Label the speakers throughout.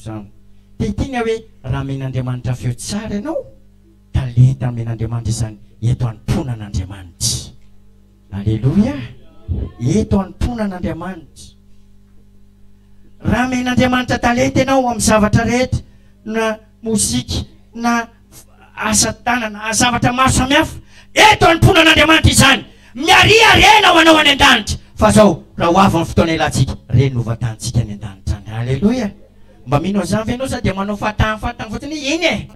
Speaker 1: zany dia tiana hoe raha men'Andriamanitra feo tsara ianao talenta men'Andriamanitra izany eto anomponan'Andriamanitra. Alleluia, eto anomponan'Andriamanitra. Raha men'Andriamanitra talenta ianao amin'ny zavatra rehetra na mozika na asa tanana na zavatra maro samihafa, eto anomponan'Andriamanitra izany miariarena ho anao any an-danitra. Fa zao raha ho avy amin'ny fotoana ilantsika renovatantsika any an-danitra any. Alleluia. Mba mino an'izany ve ianao sa dia manao fatana fotsiny iny e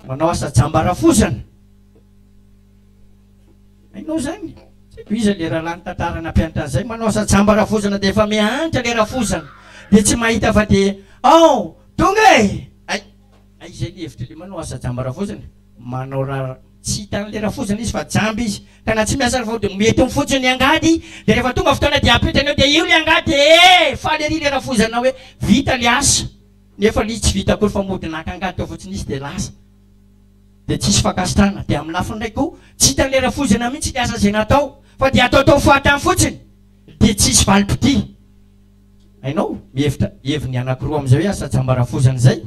Speaker 1: manao asa jambarafozana hainao zany tsiko iza le raha lany tantara nampianatra an'izay manao asa jambarafozana dia efa mihantra le rafozana dia tsy mahita fa dia tonga e ay izay le hevitra le manao asa jambarafozana manao raha tsy hitan'le rafozana izy fa jamby izy ka na tsy miasa dia mety amin'ny fotsiny angady dia rehefa tonga fotoana dia apetrany eo dia io le angady faly ary le rafozana hoe vita le asa nefa le tsy vita koa fa modinaka angady tao fotsiny izy dia lasa dia tsisy fakasitrana. Dia amin'ny lafiny ndraiky koa tsy hitan'le rafozana mihitsy le asa zay natao fa dia ataotao fohatany fotsiny dia tsisy valipoti. Hainao heviny anankiroa amin'izay hoe asa jambarafozana zay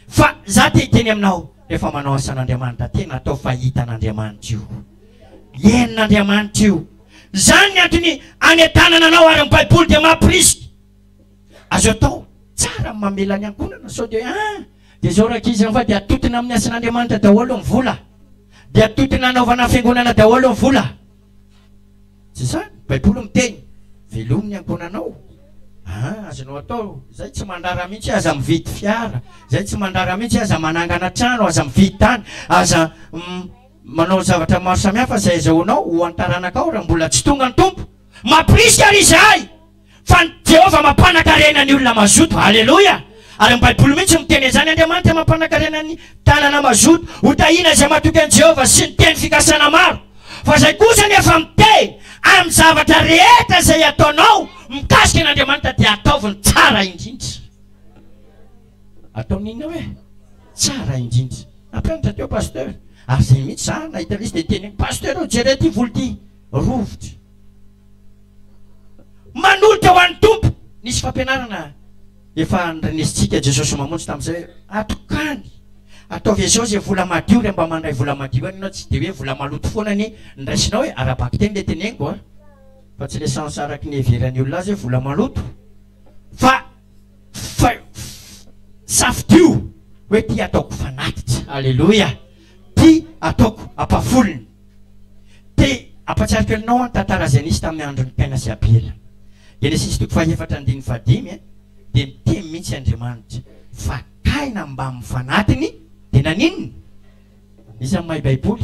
Speaker 1: fa za te hiteny aminao rehefa manao asan'Andriamanitra tena atao fahitan'Andriamanitra io henon'Andriamanitra io zany ny antony anetanana anao ary ny baiboly dia mampirisika azo atao tsara mamela ny ankonana sao dia dia zao rakizany fa dia atotona amin'ny asan'Andriamanitra daholo ny vola dia atotona anaovana fiangonana daholo ny vola tsy zany baiboly miteny velominy ankonanao azonao atao zay tsy mandrara mihitsy aza mividy fiara zay tsy mandrara mihitsy aza manangana trano aza mividy tany aza manao zavatra maro samihafa zay azahoanao ho antaranakao raha mbola tsy tonga ny tompo mampirisika ary izahay fa Jehova mampanakarena ny olona mazoto. Alleluia. Ary ny baiboly mihitsy miteny izany Andriamanitra mampanakarena ny tanana mazoto ho tahina izay matoky an'i Jehova sy ny teny fikasana maro fa zay kosa nefa miteny amin'ny zavatra rehetra izay ataonao mikasika n'Andriamanitra dia ataoviny tsara indrindra. Ataon'inona hoe tsara indrindra. Nampianatra teo pasteur ary zay mihitsy za nahita izy dia teny pasteur jereo ty voly ty rovitra manolotra ho an'ny tompo. Nisy fampianarana efa nrenesitsika Jesosy mamonjy tamin'izay hoe atokany ataovy izao zay vola madio re mba mandray vola madio any ianao tsy dia hoe vola maloto foana ny ndraisinao hoe arabaky teny le tenengo fa tsy le sensy araky ny heverany olona azy hoe vola maloto fa safidio hoe ty ataoko fanatitra. Alleluia. Ty ataoko ampafolony. Ty ampatsarika anao tantara zay nisy tamin'ny andron'ny Kaina sy Abela. Genesis 2:4-5 dia miteny mihitsy Andriamanitra fa Kaina mba mifanatiny dia naninona izy amin'ny mahay baiboly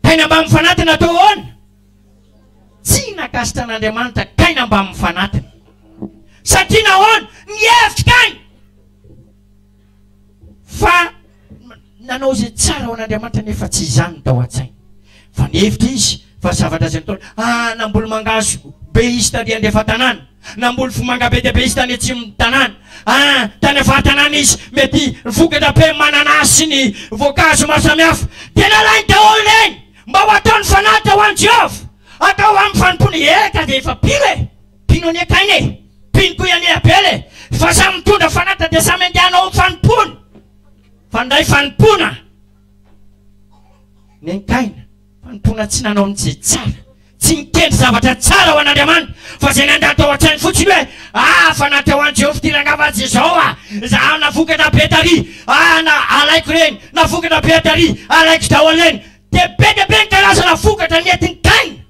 Speaker 1: Kaina mba mifanatiny atao ahoana tsy nakasitra an'Andriamanitra Kaina mba mifanatiny satria nahoana nihevitra Kaina fa nanao zay tsara ho an'Andriamanitra nefa tsy izany tao an-tsaina fa nihevitra izy fa zavatra zay nataony namboly mangazo be izy tany andefa tanàna namboly fomanga be dia be izy tany atsimo tanàna tany afa tanàna izy mety vokatra be mananasy ny voankazo maro samihafa dia nalainy daholo reny mba ho ataony fanatitra ho an'i Jehova atao amin'ny fanompony eka dia efa pino any Kaina e pino koa any Abela e fa samy mitondra fanatitra dia samy andehanao amin'ny fanompony fandray fanompona ny Kaina fanompona tsy nanao amin'izay tsara tsy mitendry zavatra tsara ho an'Andriamanitra fa zay nandatao an-tsainy fotsiny hoe fanatitra ho an'i Jehova ty rangava zao za navokatra be tary alaiko reny navokatra be tary alaiko daholo reny dia be dia be ny karazana vokatra nentin'ny Kaina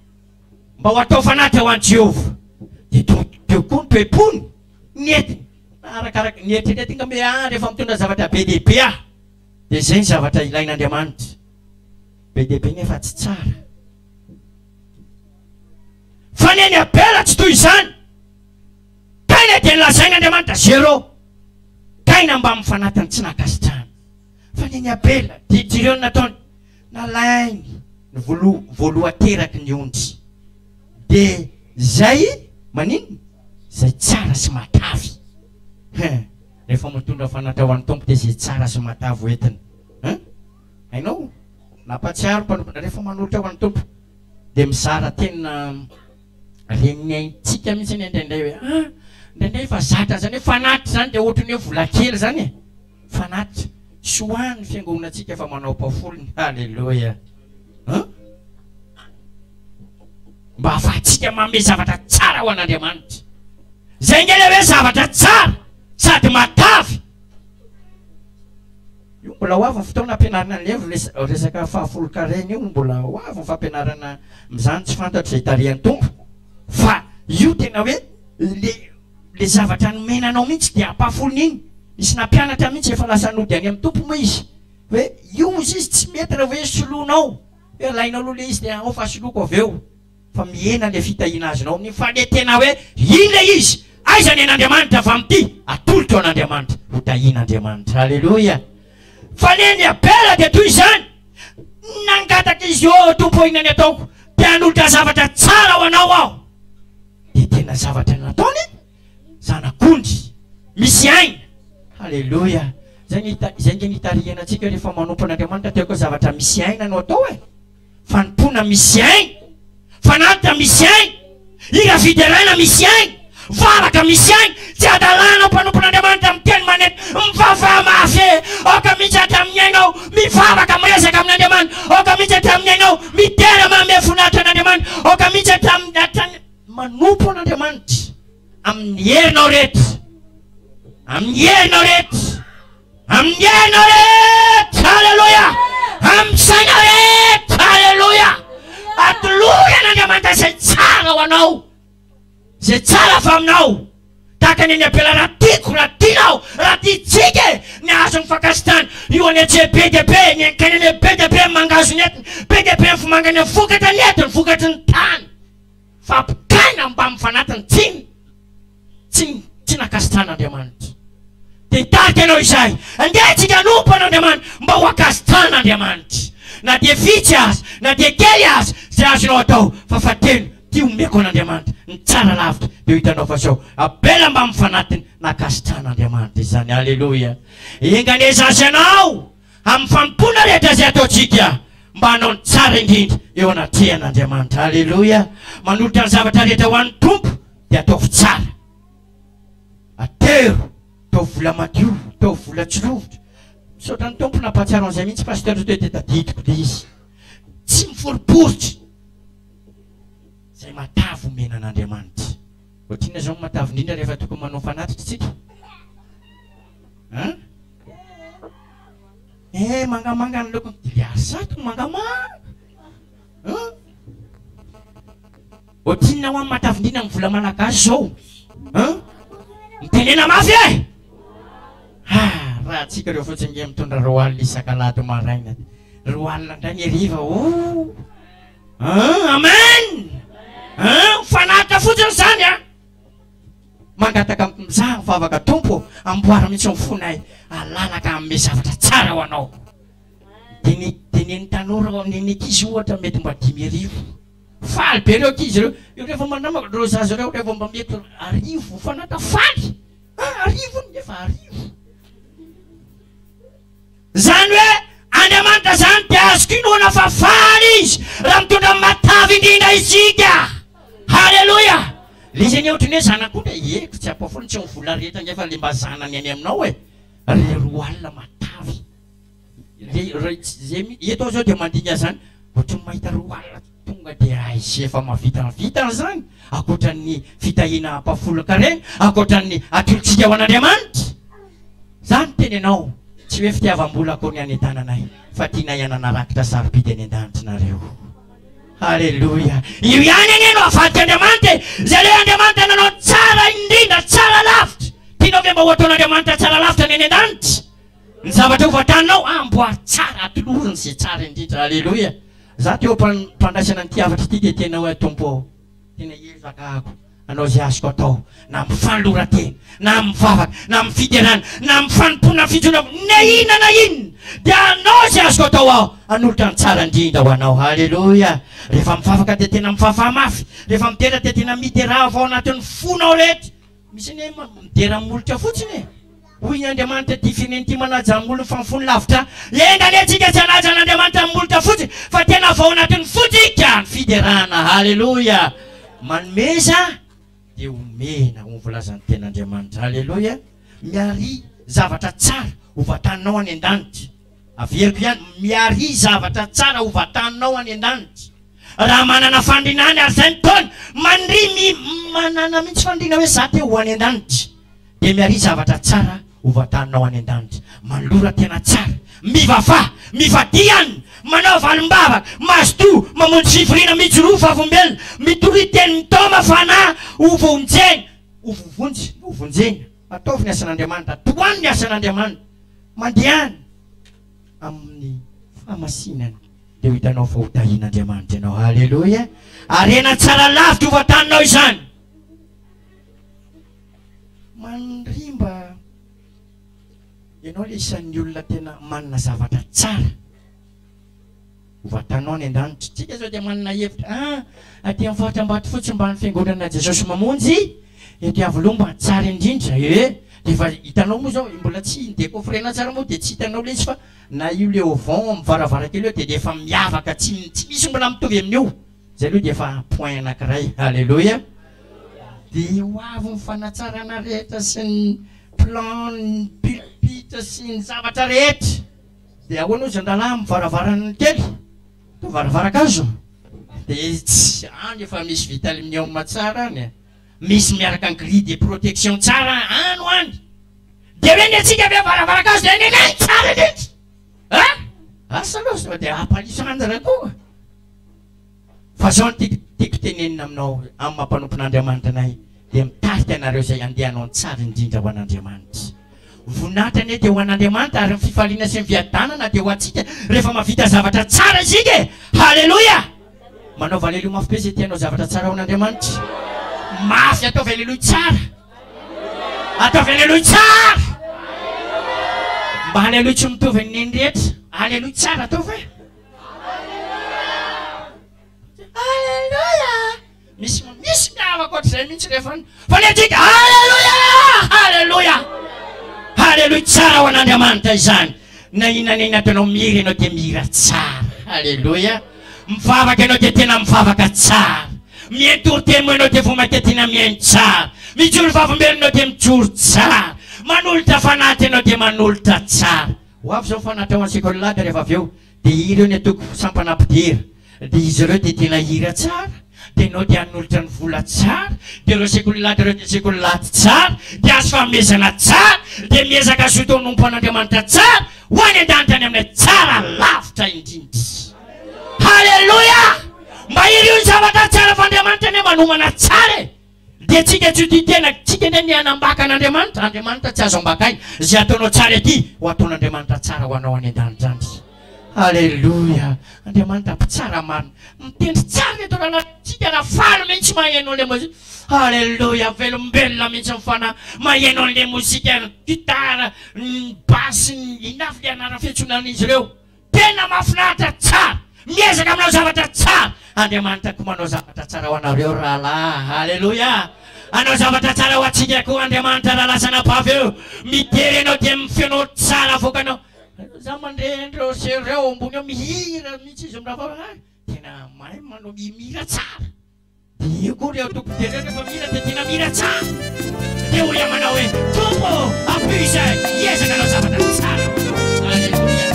Speaker 1: mba ho atao fanatitra ho an'i Jehova dia teo koa ny toepony nentiny arakaraka nieritreretiny ka me rehefa mitondra zavatra be dia be dia zay ny zavatra ilain'Andriamanitra be dia be nefa tsy tsara fa ny Abela tsy toy izany. Kaina dia nilazain'Andriamanitra zéro. Kaina mba mifanatiny tsy nakasitrahana fa ny Abela dia jireo nataony nalainy ny voaloha teraky ny ondry dia zay maninona zay tsara sy matavy rehefa mitondra fanatitra ho an'ny tompo dia zay tsara sy matavy hoentiny hainao nampatsiaro mpanompo rehefa manolotra ho an'ny tompo dia mizara tena reninaintsika mihitsy ny indraindray hoe Ndraindray fa zatra zany hoe fanaty zany dia ohatrany hoe vola kely zany e. Fanaty soany fiangonatsika fa manao pafolony. Halleloja. Mba afahantsika manome zavatra tsara ho an'Andriamanitra. Zay nge le hoe zavatra tsara sady matavy. Io mbola ho avy ny fotoana ampianarana levo resaka fahafolo-karena io mbola ho avy ny fampianarana mizany tsy fantatro zay tarihan'ny tompo. Fa io tena hoe le zavatra nomenanao mihitsy dia ampafolony iny. Isy nampianatra mihitsy efa lasa nody any amin'ny tompo moa izy. Hoe io izy tsy mety raha hoe soloanao. Hoe lainao aloha le izy dia ao fa soloko avy eo. Fa mihena le fitahina azonao. Fa le tena hoe iny le izy. Aiza ny an'Andriamanitra fa amity atolotra an'Andriamanitra ho tahin'Andriamanitra. Halleloja. Fa le apela dia toy izany. Nangataka izy eo tompo ina ny ataoko. Dia hanolotra zavatra tsara ho anao aho. Dia tena zavatra nataony zanak'ondry misy aina. Halleloja. Zay nge nitarihana antsika rehefa manompo an'Andriamanitra teo koa zavatra misy aina no atao e. Fanompona misy aina. Fanatitra misy aina. Ira fiderana misy aina. Varaka misy aina. Tsy adalana mpanompon'Andriamanitra miteny manety mivafa mafy. Oka mihitsy hatramin'ny ainao mivavaka miresaka amin'Andriamanitra. Oka mihitsy hatramin'ny ainao midera manome fonatra an'Andriamanitra. Oka mihitsy hatramin'ny manompo an'Andriamanitra amin'ny herinao rehetra. Amin'ny herinao rehetra. Amin'ny herinao rehetra. Halleloja. Amin'ny saina rehetra. Halleloja. Atoloy an'Andriamanitra zay tsara ho anao. Zay tsara fa aminao. Tahaka ny apela raha tiako, raha tianao, raha tiantsika ny azo mifankasitrana. Io anetsy BDP, ny ankenany BDP mangazo ny entiny. BDP mifomangany vokatra ny entiny, vokatry ny tany. Fa apikaina mba mifanatiny tsy nakasitran'Andriamanitra. Dia tahaka ianao izay. Andehantsika nompo an'Andriamanitra mba ho akasitran'Andriamanitra. Na dia vitsy azy, na dia kely azy, zay azonao atao. Fa fateno ty omeko an'Andriamanitra ny tsara lavitra dia hitanao fa sao apela mba mifanatiny nakasitran'Andriamanitra izany. Halleloja. Enganeza azy anao amin'ny fanompona rehetra zay ataontsika mba hanao ny tsara indrindra eo anatrehan'Andriamanitra. Halleloja. Manolotra ny zavatra rehetra ho an'ny tompo dia ataovy tsara. Atero, atao vola madio, atao vola tsy rovitra. Misaotra ny tompo nampahatsiaro an'izay mihitsy pasteur toe dia tadidiko le izy. Tsy miforiporitra. Zay matavy omena an'Andriamanitra. Ohatrina zao matavy indrindra rehefa tokony manao fanatitra tsika. Mangamanga ny lokony. Liasato mangamanga. Ohatrina ho amin'ny matavy indrindra amin'ny vola malagasy zao. Mitenena mafy e. Raha tsika reo fotsiny nge mitondra roalina isakalato maraina. Roalina ndray ny hariva. Amen. Fanatitra fotsiny zany a. Mangataka mizaha mivavaka tompo amboara mihitsy mifonay alalaka amin'ny zavatra tsara ho anao. Dia ny tanora ny ankizy ohatra mety mba 10,000. Faly be reo ankizy reo. Io rehefa manamaka reo zaza reo rehefa mba mety 10,000 fanatitra faly. 10,000 nefa 10,000. Zany hoe Andriamanitra zany dia azoko inoana fa faly izy raha mitondra matavy indrindra isika. Halleloja. Le izy ny ohatrany hoe zanak'ondry eko tsy ampafolo tsy mivola rehetra ngefa le mba zanany any aminao e. Re roalina matavy. Eto zao dia mandinika zany. Ohatrany mahita roalina tonga dia aizy efa mavitany zany. Akoatran'ny fitahina ampafolo-karena, akoatran'ny atolotsika ho an'Andriamanitra. Zany tenenao. Tsy hoe fitiavam-bola akory any an-tananay fa tiana ianana rakitra sarobidy any an-danitrareo. Halleloja. Io ihany aneno avadika Andriamanitra. Zay le Andriamanitra nanao tsara indrindra, tsara lavitra. Tianao ve mba ho ataon'Andriamanitra tsara lavitra ny any an-danitra? Ny zavatra ho vatanao amboary tsara atoloriny zay tsara indrindra. Halleloja. Za teo mpandraisana ny tiavatra ity dia tena hoe tompo tena ezakako. Anao zay azoko atao na mifanolora-tena, na mivavaka, na mifiderana, na mifanompona fijona na inona dia anao zay azoko atao aho hanolotra ny tsara indrindra ho anao. Halleloja. Rehefa mivavaka dia tena mifafa mafy. Rehefa midera dia tena midera avy ao anatin'ny fonao rehetra. Misy ny midera molitra fotsiny e. Hoy ny Andriamanitra ty fireneny ty manaja amin'ny olona fa mifony lavitra. Enganetsika tsy hanaja an'Andriamanitra amin'ny molitra fotsiny fa tena avy ao anatin'ny fotsika ny fiderana. Halleloja. Manomeza dia omena ho volazan'ny ten'Andriamanitra. Haleloia. Miary zavatra tsara ho vatanao any an-danitra. Averiko ihany, miary zavatra tsara ho vatanao any an-danitra. Raha manana fandrinany ary zay ny taona mandry manana mihitsy fandrina hoe za te ho any an-danitra, dia miary zavatra tsara ho vatanao any an-danitra. Manolora tena tsara, mivava, mivadiany, manao valim-bavaka, mazoto, mamonjy fivoriana, mijoroa vavombelona, mitory teny mitoma fanahy, ho vonjeny, ho vovonjy, ho vonjeny. Ataovy ny asan'Andriamanitra, toany ny asan'Andriamanitra, mandehany amin'ny famasinany, dia ho hitanao fa ho tahian'Andriamanitra ianao. Haleloia. Arena tsara lavitra ho vatanao izany. Mandrimba ianao le isan'ny olona tena manana zavatra tsara ho vatanao any an-danitra. Tsika zao dia manana hevitra, aty amin'ny faritra Ambato fotsiny mba ny fiangonana Jesosy mamonjy ety Avoloa mba tsara indrindra. Dia efa hitanao moa zao mbola tsy décoffrena tsara moa dia tsy hitanao le izy fa na io le au vent amin'ny varavarankely eo dia efa miavaka, tsy misy mbola mitovy amin'io. Zay aloha dia efa point anankiray. Haleloia. Dia ho avy ny fanatsarana rehetra sy ny plan, ny pulpite sy ny zavatra rehetra, dia ahoana ozy andalahy amin'ny varavarany kely to varavarank'azo, dia tsy any efa misy vita aluminium tsara any, misy miaraka ny grille de protection tsara any ho any. Dia hoe ny atsika avy varavarank'azo dia nenay tsara indrindra. Asa aloha dia ampalisandra koa. Fa zao tiako tenenina aminao amin'ny mampanompon'Andriamanitra anay, dia mitarika anareo izay andehanao tsara indrindra ho an'Andriamanitra. Voninahitra anie dia ho an'Andriamanitra, ary ny fifaliana sy ny viadanana dia ho antsika rehefa mahavita zavatra tsara isika. Haleloia. Manao haleloia mafy be izay tianao zavatra tsara ho an'Andriamanitra. Mafy ataovy haleloia tsara. Ataovy haleloia tsara. Mba haleloia tsy mitovy ny rehetra. Haleloia tsara ataovy. Haleluia. Misy miavaka ohatr'izay mihitsy rehefa fa le tika haleluia, haleluia, haleluia tsara ho an'Andriamanitra izany. Na inona ny ataonao miry ianao dia mira tsara. Haleluia. Mivavaka ianao dia tena mivavaka tsara. Mientory temo ianao dia vomaika tena miaino tsara. Mijoro vavombelona ianao dia mijoro tsara. Manolotra fanaty ianao dia manolotra tsara. Ho avy zao fanatra ho antsika ololady rehefa avy eo dia ireo ny atoko sampanapidera, dia izy ireo dia tena hira tsara. Dia ianao dia hanolotra ny vola tsara, dia ireo sekololady ireo dia sekololady tsara, dia azo famezana tsara, dia miezaka soto nompo an'Andriamanitra tsara, ho any an-danitra any aminay tsara lavitra indrindra. Haleluia. Mba iry io ny zavatra tsara fa Andriamanitra ny manomana tsara. Dia tsika tsy di tena tsika ny hanambaka an'Andriamanitra, Andriamanitra tsy azo ambakaina. Zay ataonao tsara ety ho ataon'Andriamanitra tsara ho anao any an-danitra any. Haleluia. Andriamanitra mpitsara marina, mitendry tsara ny atao anatsika raha faly mihitsy mahaino le mozika. Haleluia. Velombelona mihitsy mifana mahaino le mozika, ny gitara, ny basy, ny inafy le anara fiantsonan'izy ireo. Tena mahafinaritra tsara. Miezaka aminao zavatra tsara. Andriamanitra koa manao zavatra tsara ho anareo rahalahy. Haleluia. Anao zavatra tsara ho atsika koa Andriamanitra raha lasana pavy eo. Midery anao dia mifianao tsara avoakanao. Za mandrendreo sereo ambony eo mihira mihitsy izy amiraha tena mahay manao mihira tsara. Dia koa ry atoko dereo rehefa mihira dia tena mihira tsara. Dia ho iamanao hoe tompo ampisa hiezaka anao zavatra tsara. Haleluia.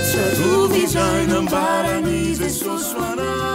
Speaker 2: Saruvi già in ambarani Gesù suona